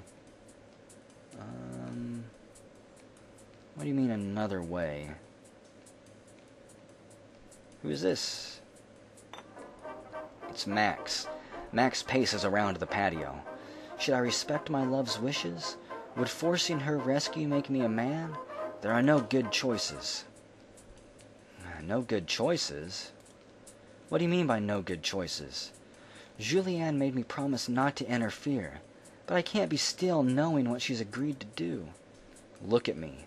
What do you mean another way? Who is this? It's Max. Max paces around the patio. Should I respect my love's wishes? Would forcing her rescue make me a man? There are no good choices. No good choices? What do you mean by no good choices? Julianne made me promise not to interfere, but I can't be still knowing what she's agreed to do. Look at me.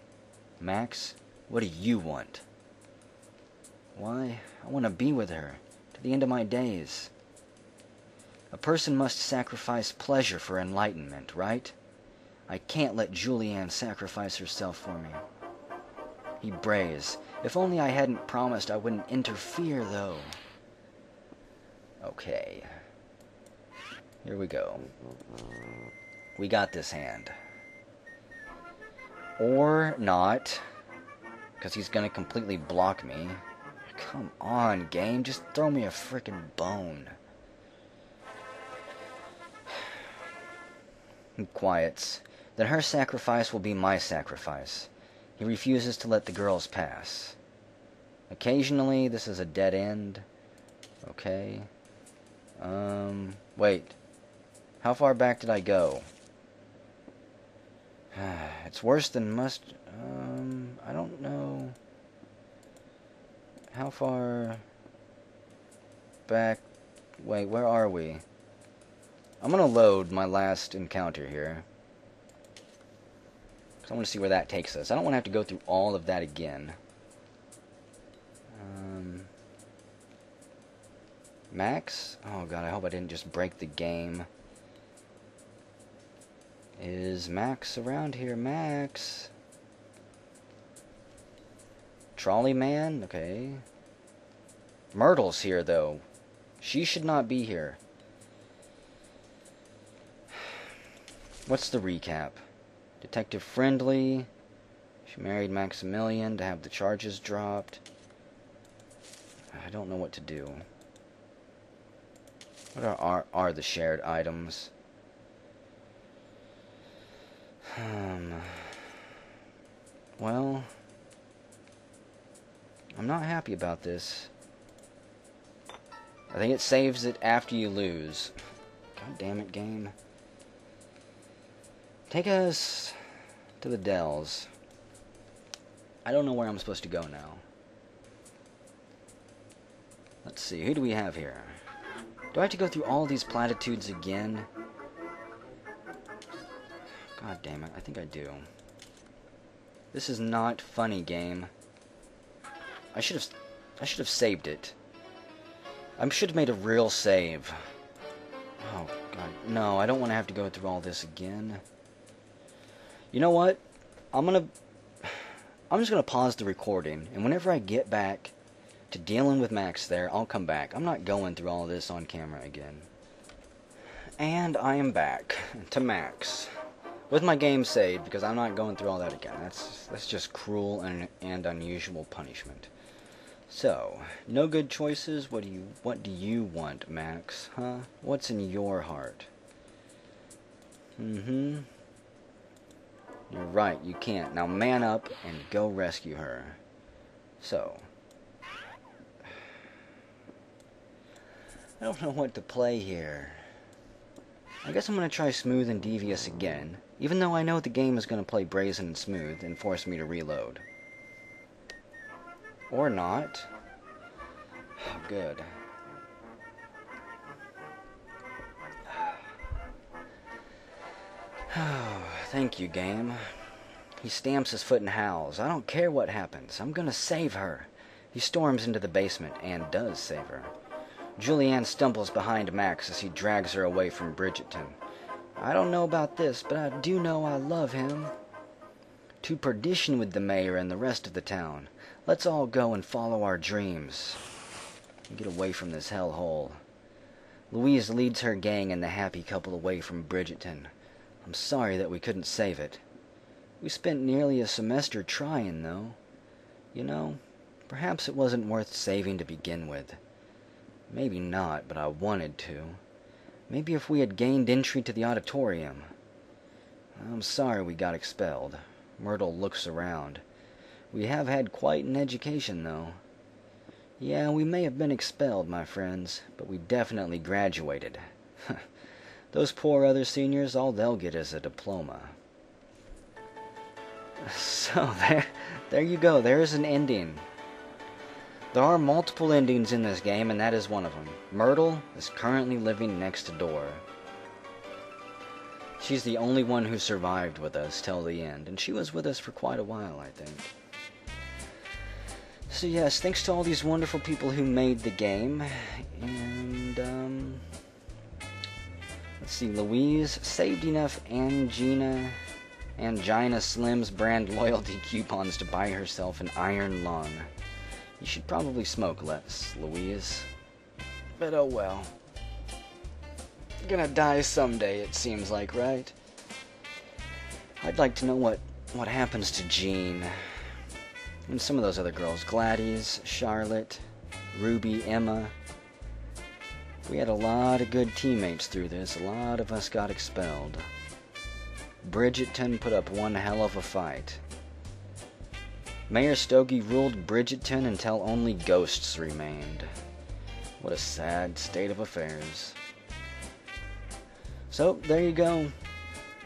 Max, what do you want? Why, I want to be with her, to the end of my days. A person must sacrifice pleasure for enlightenment, right? I can't let Julianne sacrifice herself for me. He brays. If only I hadn't promised I wouldn't interfere, though. Okay. Here we go. We got this hand. Or not, because he's going to completely block me. Come on, game. Just throw me a frickin' bone. He quiets. Then her sacrifice will be my sacrifice. He refuses to let the girls pass. Occasionally, this is a dead end. Okay. Wait. How far back did I go? It's worse than must... I don't know... How far... back... Wait, where are we? I'm gonna load my last encounter here. I want to see where that takes us. I don't want to have to go through all of that again. Max? Oh god, I hope I didn't just break the game. Is Max around here? Max? Trolley man? Okay. Myrtle's here, though. She should not be here. What's the recap? Detective Friendly. She married Maximilian to have the charges dropped. I don't know what to do. What are the shared items? Well, I'm not happy about this. I think it saves it after you lose. God damn it, game. Take us to the Dells. I don't know where I'm supposed to go now. Let's see, who do we have here? Do I have to go through all these platitudes again? God damn it, I think I do. This is not funny, game. I should have saved it. I should have made a real save. Oh god, no, I don't want to have to go through all this again. You know what? I'm just gonna pause the recording, and whenever I get back to dealing with Max there, I'll come back. I'm not going through all this on camera again. And I am back to Max. With my game saved, because I'm not going through all that again. That's just cruel and unusual punishment. So, no good choices. What do you want, Max? Huh? What's in your heart? You're right, you can't. Now man up and go rescue her. So, I don't know what to play here. I guess I'm going to try smooth and devious again, even though I know the game is going to play brazen and smooth and force me to reload. Or not. Oh, good. Oh, thank you, game. He stamps his foot and howls. I don't care what happens. I'm going to save her. He storms into the basement and does save her. Julianne stumbles behind Max as he drags her away from Bridgerton. I don't know about this, but I do know I love him. To perdition with the mayor and the rest of the town. Let's all go and follow our dreams. Get away from this hellhole. Louise leads her gang and the happy couple away from Bridgerton. I'm sorry that we couldn't save it. We spent nearly a semester trying, though. You know, perhaps it wasn't worth saving to begin with. Maybe not, but I wanted to. Maybe if we had gained entry to the auditorium. I'm sorry we got expelled. Myrtle looks around. We have had quite an education, though. Yeah, we may have been expelled, my friends, but we definitely graduated. Those poor other seniors, all they'll get is a diploma. So, there you go. There's an ending. There are multiple endings in this game, and that is one of them. Myrtle is currently living next door. She's the only one who survived with us till the end, and she was with us for quite a while, I think. So yes, thanks to all these wonderful people who made the game, and, let's see, Louise saved enough Angina Slim's brand loyalty coupons to buy herself an iron lung. You should probably smoke less, Louise. But oh well. Gonna die someday, it seems like, right? I'd like to know what happens to Jean. And some of those other girls. Gladys, Charlotte, Ruby, Emma. We had a lot of good teammates through this. A lot of us got expelled. Bridgerton put up one hell of a fight. Mayor Stogie ruled Bridgerton until only ghosts remained. What a sad state of affairs. So, there you go.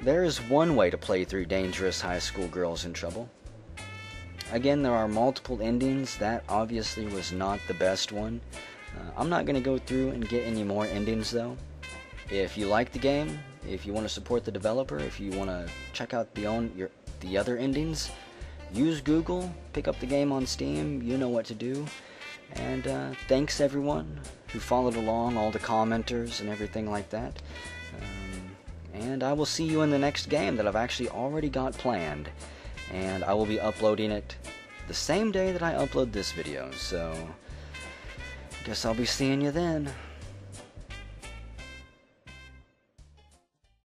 There is one way to play through Dangerous High School Girls in Trouble. Again, there are multiple endings. That obviously was not the best one. I'm not going to go through and get any more endings, though. If you like the game, if you want to support the developer, if you want to check out the other endings, use Google, pick up the game on Steam, you know what to do. And thanks everyone who followed along, all the commenters and everything like that. And I will see you in the next game that I've actually already got planned. And I will be uploading it the same day that I upload this video. So Guess I'll be seeing you then.